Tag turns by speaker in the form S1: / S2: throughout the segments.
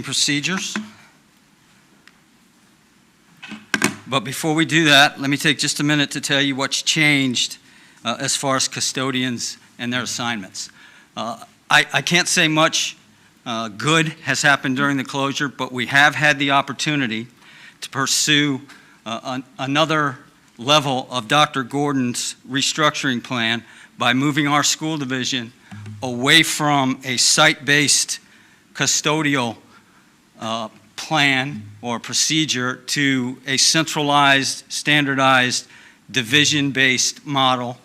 S1: Procedures. But before we do that, let me take just a minute to tell you what's changed as far as custodians and their assignments. I can't say much good has happened during the closure, but we have had the opportunity to pursue another level of Dr. Gordon's restructuring plan by moving our school division away from a site-based custodial plan or procedure to a centralized, standardized, division-based model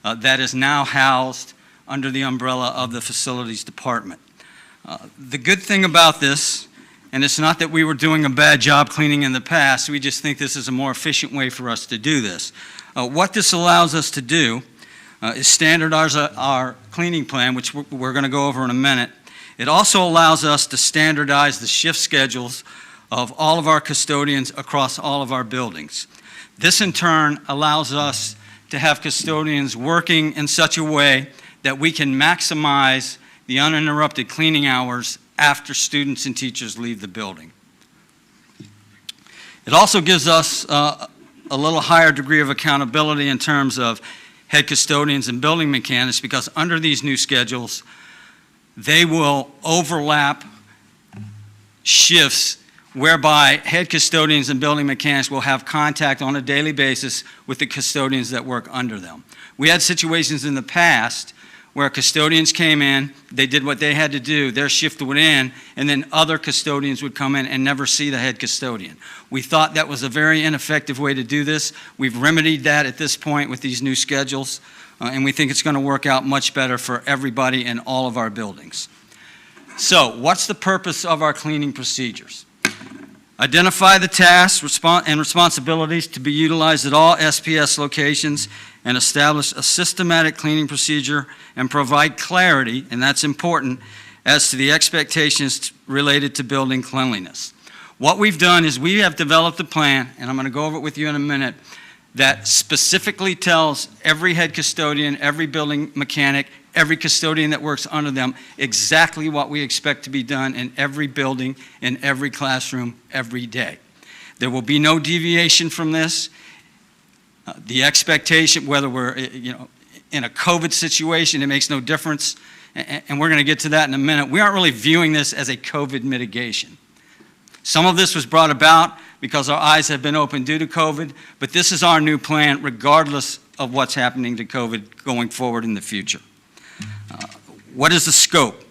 S1: that is now housed under the umbrella of the facilities department. The good thing about this, and it's not that we were doing a bad job cleaning in the past, we just think this is a more efficient way for us to do this. What this allows us to do is standardize our cleaning plan, which we're going to go over in a minute. It also allows us to standardize the shift schedules of all of our custodians across all of our buildings. This in turn allows us to have custodians working in such a way that we can maximize the uninterrupted cleaning hours after students and teachers leave the building. It also gives us a little higher degree of accountability in terms of head custodians and building mechanics, because under these new schedules, they will overlap shifts whereby head custodians and building mechanics will have contact on a daily basis with the custodians that work under them. We had situations in the past where custodians came in, they did what they had to do, their shift would end, and then other custodians would come in and never see the head custodian. We thought that was a very ineffective way to do this. We've remedied that at this point with these new schedules. And we think it's going to work out much better for everybody in all of our buildings. So, what's the purpose of our cleaning procedures? Identify the tasks and responsibilities to be utilized at all SPS locations and establish a systematic cleaning procedure and provide clarity, and that's important, as to the expectations related to building cleanliness. What we've done is we have developed a plan, and I'm going to go over it with you in a minute, that specifically tells every head custodian, every building mechanic, every custodian that works under them exactly what we expect to be done in every building, in every classroom, every day. There will be no deviation from this. The expectation, whether we're in a COVID situation, it makes no difference, and we're going to get to that in a minute. We aren't really viewing this as a COVID mitigation. Some of this was brought about because our eyes have been opened due to COVID, but this is our new plan regardless of what's happening to COVID going forward in the future. What is the scope?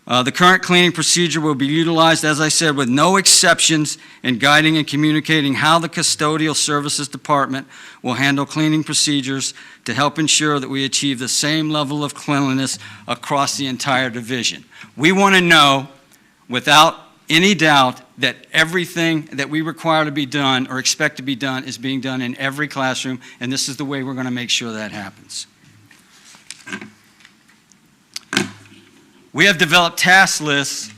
S1: The current cleaning procedure will be utilized, as I said, with no exceptions in guiding and communicating how the custodial services department will handle cleaning procedures to help ensure that we achieve the same level of cleanliness across the entire division. We want to know, without any doubt, that everything that we require to be done or expect to be done is being done in every classroom, and this is the way we're going to make sure that happens. We have developed task lists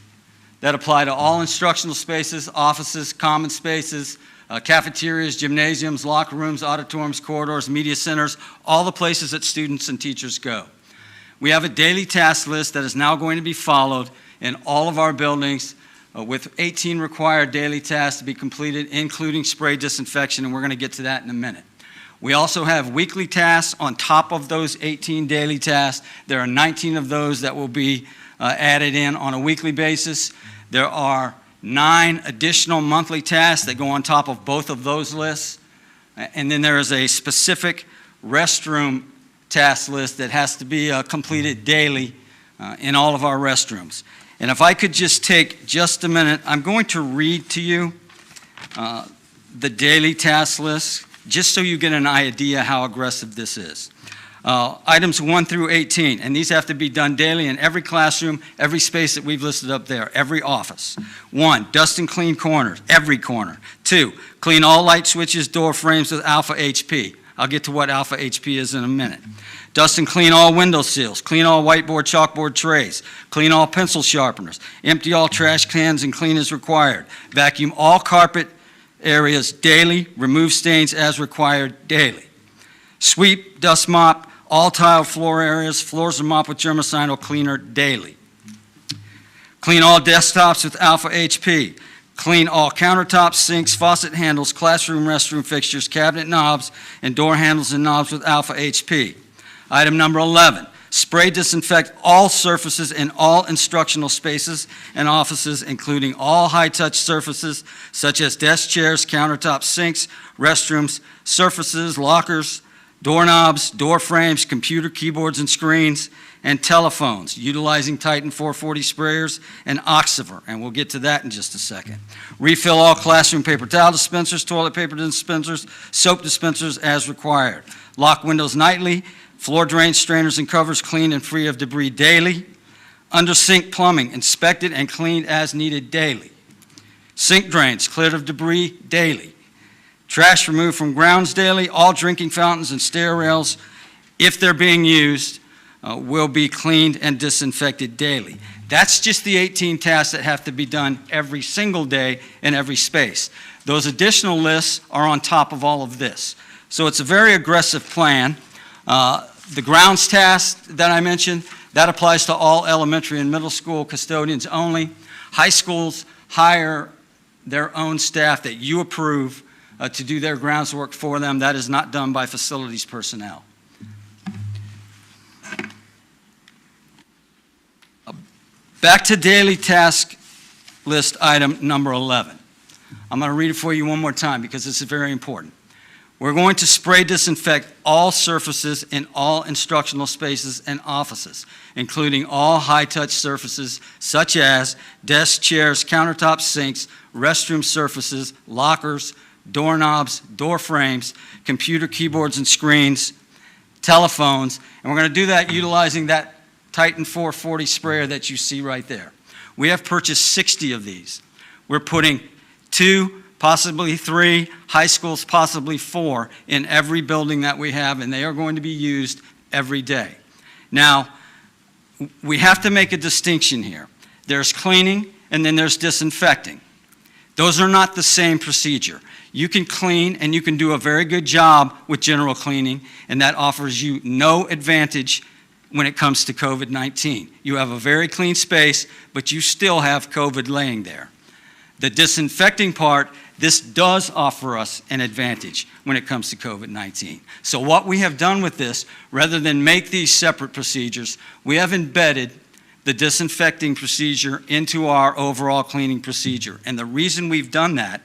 S1: that apply to all instructional spaces, offices, common spaces, cafeterias, gymnasiums, locker rooms, auditoriums, corridors, media centers, all the places that students and teachers go. We have a daily task list that is now going to be followed in all of our buildings with 18 required daily tasks to be completed, including spray disinfection, and we're going to get to that in a minute. We also have weekly tasks on top of those 18 daily tasks. There are 19 of those that will be added in on a weekly basis. There are 9 additional monthly tasks that go on top of both of those lists. And then there is a specific restroom task list that has to be completed daily in all of our restrooms. And if I could just take just a minute, I'm going to read to you the daily task list, just so you get an idea how aggressive this is. Items 1 through 18, and these have to be done daily in every classroom, every space that we've listed up there, every office. 1, dust and clean corners, every corner. 2, clean all light switches, door frames with alpha HP. I'll get to what alpha HP is in a minute. Dust and clean all window sills, clean all whiteboard, chalkboard trays, clean all pencil sharpeners, empty all trash cans and clean as required, vacuum all carpet areas daily, remove stains as required daily. Sweep, dust mop, all tile floor areas, floors are mopped with germicidal cleaner daily. Clean all desktops with Alpha HP. Clean all countertops, sinks, faucet handles, classroom, restroom fixtures, cabinet knobs, and door handles and knobs with Alpha HP. Item number 11, spray disinfect all surfaces in all instructional spaces and offices, including all high-touch surfaces such as desks, chairs, countertops, sinks, restrooms, surfaces, lockers, doorknobs, door frames, computer keyboards and screens, and telephones, utilizing Titan 440 sprayers and Oxiver, and we'll get to that in just a second. Refill all classroom paper towel dispensers, toilet paper dispensers, soap dispensers as required. Lock windows nightly, floor drains, strainers, and covers cleaned and free of debris daily. Under sink plumbing, inspected and cleaned as needed daily. Sink drains, cleared of debris daily. Trash removed from grounds daily. All drinking fountains and stair rails, if they're being used, will be cleaned and disinfected daily. That's just the 18 tasks that have to be done every single day in every space. Those additional lists are on top of all of this. So it's a very aggressive plan. The grounds task that I mentioned, that applies to all elementary and middle school custodians only. High schools hire their own staff that you approve to do their grounds work for them. That is not done by facilities personnel. Back to daily task list item number 11. I'm going to read it for you one more time because this is very important. We're going to spray disinfect all surfaces in all instructional spaces and offices, including all high-touch surfaces such as desks, chairs, countertops, sinks, restroom surfaces, lockers, doorknobs, door frames, computer keyboards and screens, telephones, and we're going to do that utilizing that Titan 440 sprayer that you see right there. We have purchased 60 of these. We're putting 2, possibly 3, high schools possibly 4 in every building that we have, and they are going to be used every day. Now, we have to make a distinction here. There's cleaning and then there's disinfecting. Those are not the same procedure. You can clean and you can do a very good job with general cleaning, and that offers you no advantage when it comes to COVID-19. You have a very clean space, but you still have COVID laying there. The disinfecting part, this does offer us an advantage when it comes to COVID-19. So what we have done with this, rather than make these separate procedures, we have embedded the disinfecting procedure into our overall cleaning procedure. And the reason we've done that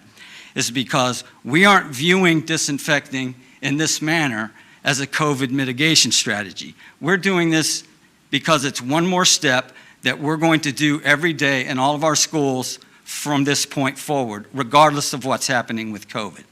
S1: is because we aren't viewing disinfecting in this manner as a COVID mitigation strategy. We're doing this because it's one more step that we're going to do every day in all of our schools from this point forward, regardless of what's happening with COVID.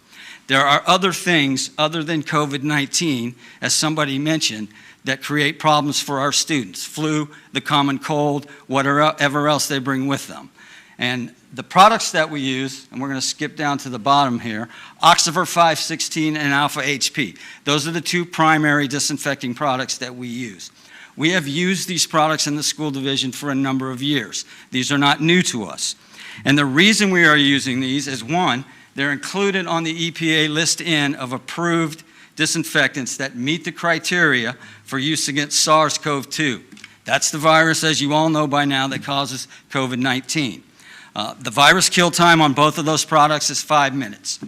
S1: There are other things other than COVID-19, as somebody mentioned, that create problems for our students. Flu, the common cold, whatever else they bring with them. And the products that we use, and we're going to skip down to the bottom here, Oxiver 516 and Alpha HP. Those are the 2 primary disinfecting products that we use. We have used these products in the school division for a number of years. These are not new to us. And the reason we are using these is, one, they're included on the EPA list N of approved disinfectants that meet the criteria for use against SARS-CoV-2. That's the virus, as you all know by now, that causes COVID-19. The virus kill time on both of those products is 5 minutes.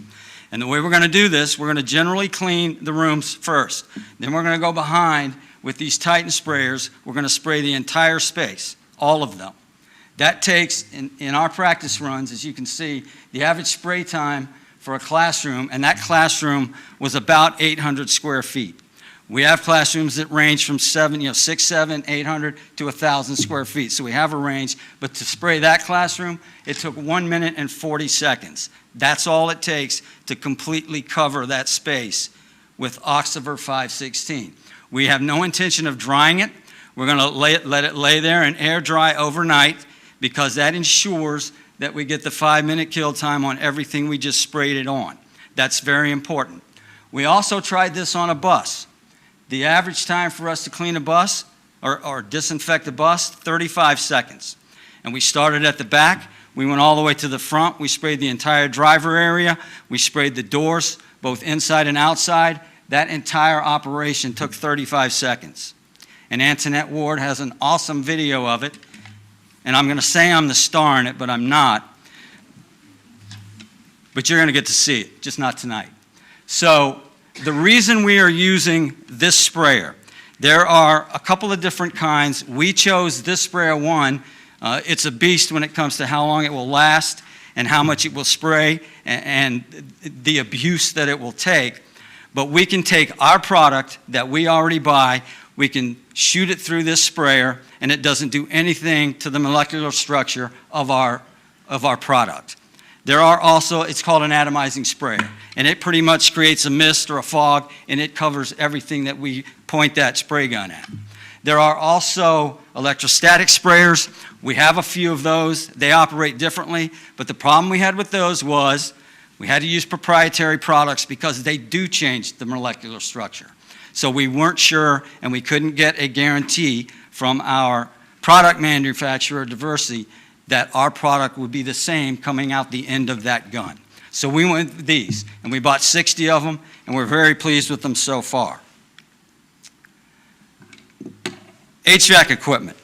S1: And the way we're going to do this, we're going to generally clean the rooms first. Then we're going to go behind with these Titan sprayers. We're going to spray the entire space, all of them. That takes, in our practice runs, as you can see, the average spray time for a classroom, and that classroom was about 800 square feet. We have classrooms that range from 6, 7, 800 to 1,000 square feet. So we have a range, but to spray that classroom, it took 1 minute and 40 seconds. That's all it takes to completely cover that space with Oxiver 516. We have no intention of drying it. We're going to let it lay there and air dry overnight, because that ensures that we get the 5-minute kill time on everything we just sprayed it on. That's very important. We also tried this on a bus. The average time for us to clean a bus or disinfect a bus, 35 seconds. And we started at the back. We went all the way to the front. We sprayed the entire driver area. We sprayed the doors, both inside and outside. That entire operation took 35 seconds. And Antoinette Ward has an awesome video of it. and I'm going to say I'm the star in it, but I'm not. But you're going to get to see it, just not tonight. So the reason we are using this sprayer, there are a couple of different kinds. We chose this sprayer one. It's a beast when it comes to how long it will last and how much it will spray and the abuse that it will take. But we can take our product that we already buy, we can shoot it through this sprayer, and it doesn't do anything to the molecular structure of our product. There are also, it's called an atomizing sprayer, and it pretty much creates a mist or a fog, and it covers everything that we point that spray gun at. There are also electrostatic sprayers. We have a few of those. They operate differently, but the problem we had with those was we had to use proprietary products because they do change the molecular structure. So we weren't sure, and we couldn't get a guarantee from our product manufacturer, Diversity, that our product would be the same coming out the end of that gun. So we went with these, and we bought 60 of them, and we're very pleased with them so far. HVAC equipment.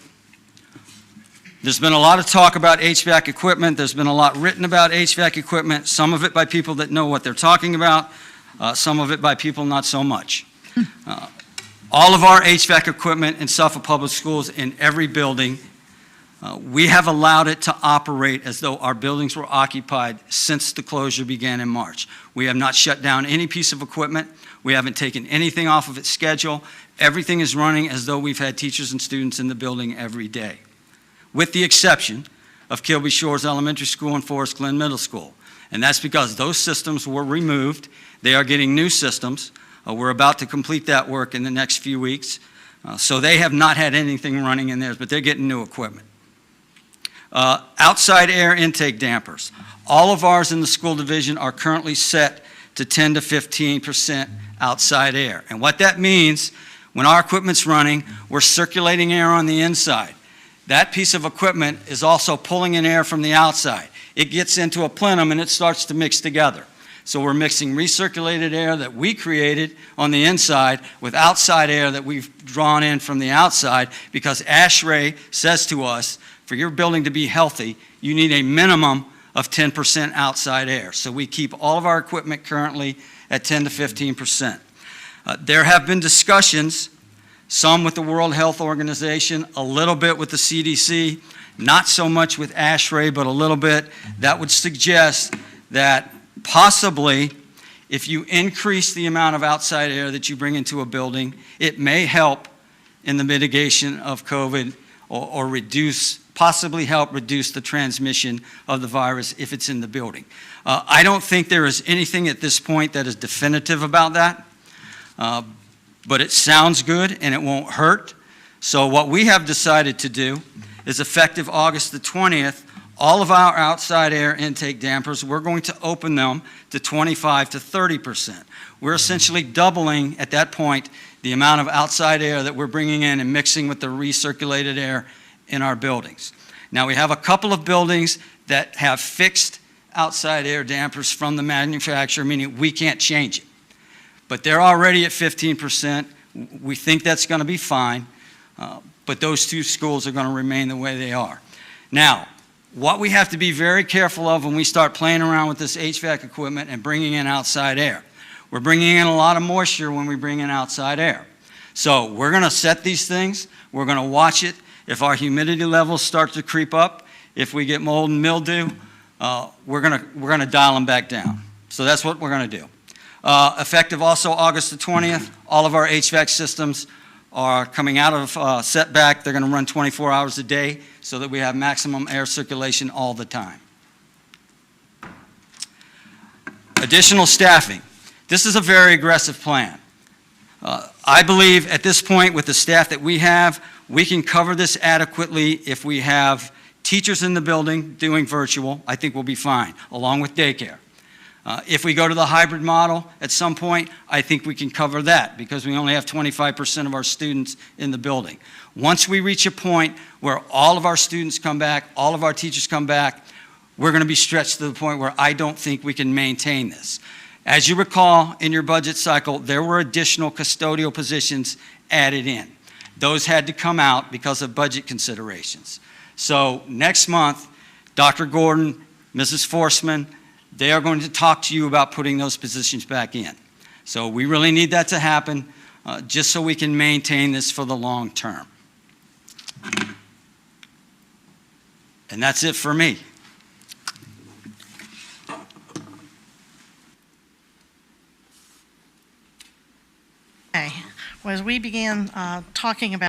S1: There's been a lot of talk about HVAC equipment. There's been a lot written about HVAC equipment, some of it by people that know what they're talking about, some of it by people not so much. All of our HVAC equipment in Suffolk Public Schools in every building, we have allowed it to operate as though our buildings were occupied since the closure began in March. We have not shut down any piece of equipment. We haven't taken anything off of its schedule. Everything is running as though we've had teachers and students in the building every day, with the exception of Kilby Shores Elementary School and Forest Glen Middle School. And that's because those systems were removed. They are getting new systems. We're about to complete that work in the next few weeks. So they have not had anything running in theirs, but they're getting new equipment. Outside air intake dampers. All of ours in the school division are currently set to 10 to 15% outside air. And what that means, when our equipment's running, we're circulating air on the inside. That piece of equipment is also pulling in air from the outside. It gets into a plenum and it starts to mix together. So we're mixing recirculated air that we created on the inside with outside air that we've drawn in from the outside, because ASHRAE says to us, for your building to be healthy, you need a minimum of 10% outside air. So we keep all of our equipment currently at 10 to 15%. There have been discussions, some with the World Health Organization, a little bit with the CDC, not so much with ASHRAE, but a little bit, that would suggest that possibly if you increase the amount of outside air that you bring into a building, it may help in the mitigation of COVID or possibly help reduce the transmission of the virus if it's in the building. I don't think there is anything at this point that is definitive about that, but it sounds good and it won't hurt. So what we have decided to do is, effective August the 20th, all of our outside air intake dampers, we're going to open them to 25 to 30%. We're essentially doubling, at that point, the amount of outside air that we're bringing in and mixing with the recirculated air in our buildings. Now, we have a couple of buildings that have fixed outside air dampers from the manufacturer, meaning we can't change it. But they're already at 15%. We think that's going to be fine, but those two schools are going to remain the way they are. Now, what we have to be very careful of when we start playing around with this HVAC equipment and bringing in outside air, we're bringing in a lot of moisture when we bring in outside air. So we're going to set these things. We're going to watch it. If our humidity levels start to creep up, if we get mold and mildew, we're going to dial them back down. So that's what we're going to do. Effective also August the 20th, all of our HVAC systems are coming out of setback. They're going to run 24 hours a day so that we have maximum air circulation all the time. Additional staffing. This is a very aggressive plan. I believe at this point, with the staff that we have, we can cover this adequately. If we have teachers in the building doing virtual, I think we'll be fine, along with daycare. If we go to the hybrid model at some point, I think we can cover that because we only have 25% of our students in the building. Once we reach a point where all of our students come back, all of our teachers come back, we're going to be stretched to the point where I don't think we can maintain this. As you recall, in your budget cycle, there were additional custodial positions added in. Those had to come out because of budget considerations. So next month, Dr. Gordon, Mrs. Forsman, they are going to talk to you about putting those positions back in. So we really need that to happen, just so we can maintain this for the long term. And that's it for me.
S2: Okay. Well, as we begin talking about